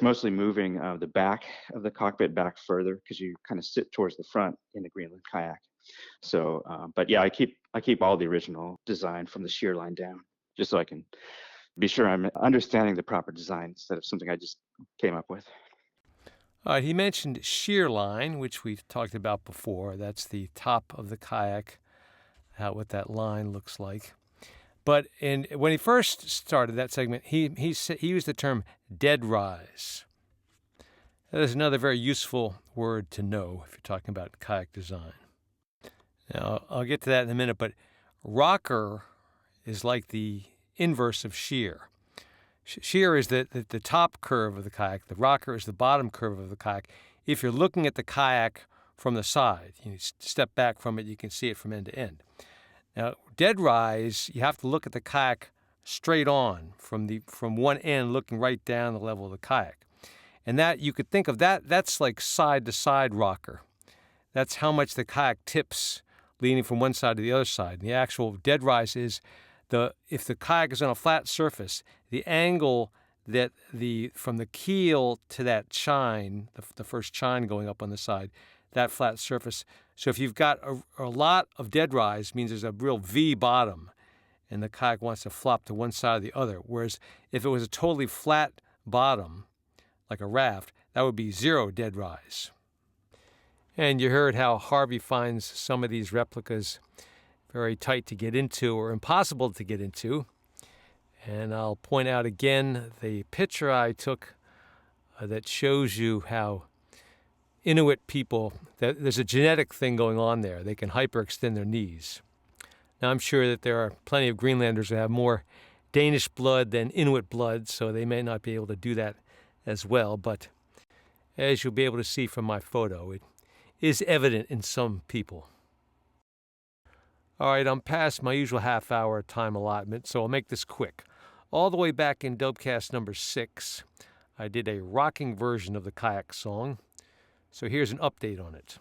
mostly moving the back of the cockpit back further because you kind of sit towards the front in the Greenland kayak. So, but yeah, I keep all the original design from the shear line down, just so I can be sure I'm understanding the proper design instead of something I just came up with. He mentioned shear line, which we've talked about before. That's the top of the kayak, what that line looks like. But when he first started that segment, he used the term dead rise. That is another very useful word to know if you're talking about kayak design. Now, I'll get to that in a minute, but rocker is like the inverse of shear. Shear is the top curve of the kayak. The rocker is the bottom curve of the kayak. If you're looking at the kayak from the side, you step back from it, you can see it from end to end. Now, dead rise, you have to look at the kayak straight on from one end, looking right down the level of the kayak. And that you could think of that's like side-to-side rocker. That's how much the kayak tips leaning from one side to the other side. And the actual dead rise is if the kayak is on a flat surface, the angle that from the keel to that chine, the first chine going up on the side, that flat surface. So if you've got a lot of dead rise, means there's a real V bottom, and the kayak wants to flop to one side or the other. Whereas if it was a totally flat bottom, like a raft, that would be zero dead rise. And you heard how Harvey finds some of these replicas very tight to get into or impossible to get into. And I'll point out again the picture I took that shows you how Inuit people, that there's a genetic thing going on there. They can hyperextend their knees. Now, I'm sure that there are plenty of Greenlanders who have more Danish blood than Inuit blood, so they may not be able to do that as well. But as you'll be able to see from my photo, it is evident in some people. All right, I'm past my usual half-hour time allotment, so I'll make this quick. All the way back in Dubcast number 6, I did a rocking version of the Kayak song. So here's an update on it.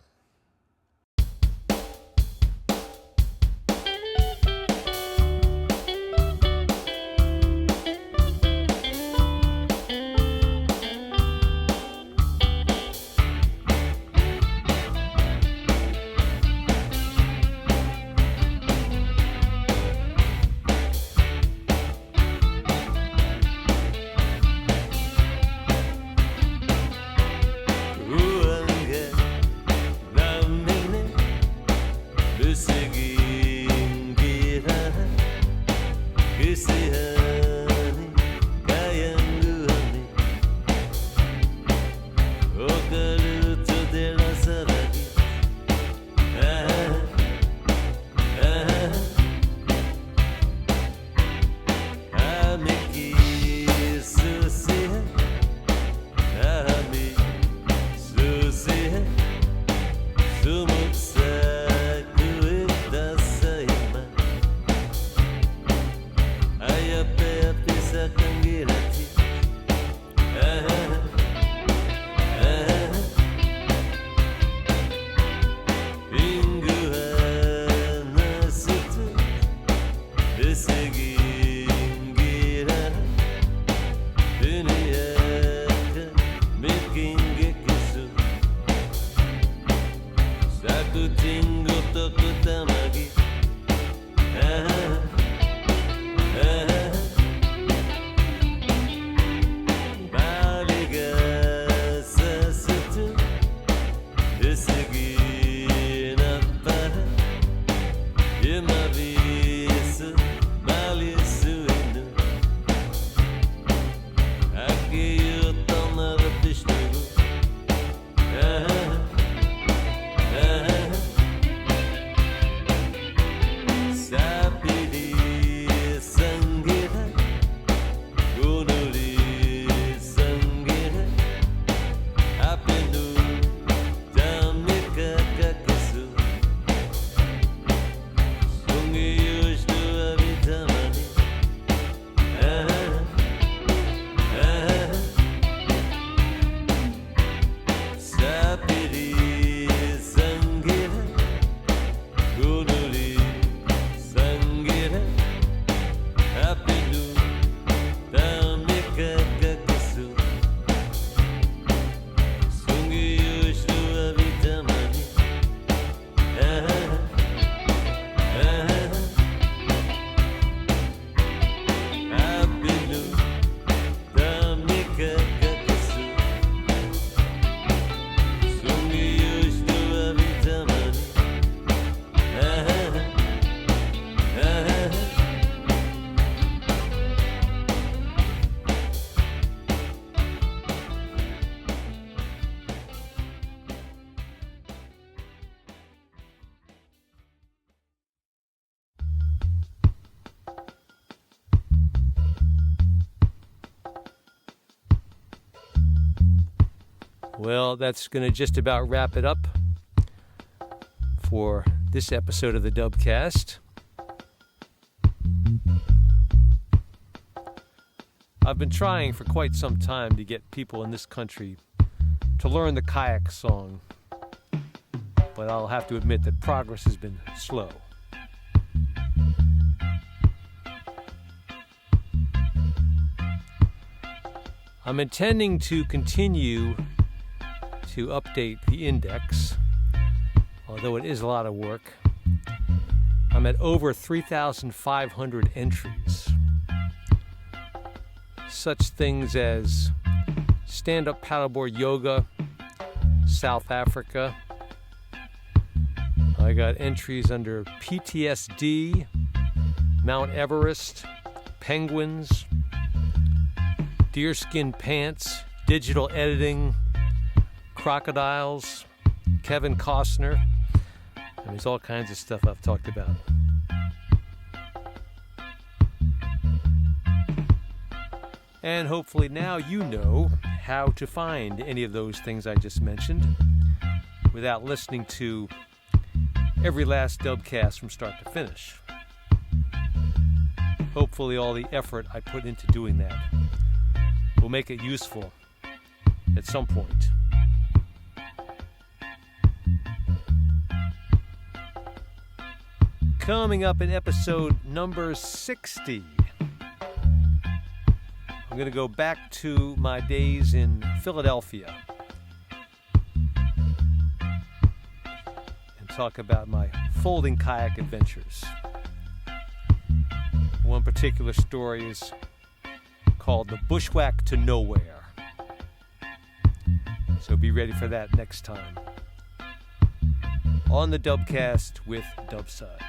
Well, that's going to just about wrap it up for this episode of the Dubcast. I've been trying for quite some time to get people in this country to learn the Kayak song, but I'll have to admit that progress has been slow. I'm intending to continue to update the index, although it is a lot of work. I'm at over 3,500 entries. Such things as stand-up paddleboard yoga, South Africa. I got entries under PTSD, Mount Everest, penguins, deerskin pants, digital editing, crocodiles, Kevin Costner. And there's all kinds of stuff I've talked about. And hopefully now you know how to find any of those things I just mentioned without listening to every last Dubcast from start to finish. Hopefully all the effort I put into doing that will make it useful at some point. Coming up in episode number 60, I'm going to go back to my days in Philadelphia and talk about my folding kayak adventures. One particular story is called The Bushwhack to Nowhere. So be ready for that next time on the Dubcast with Dubside.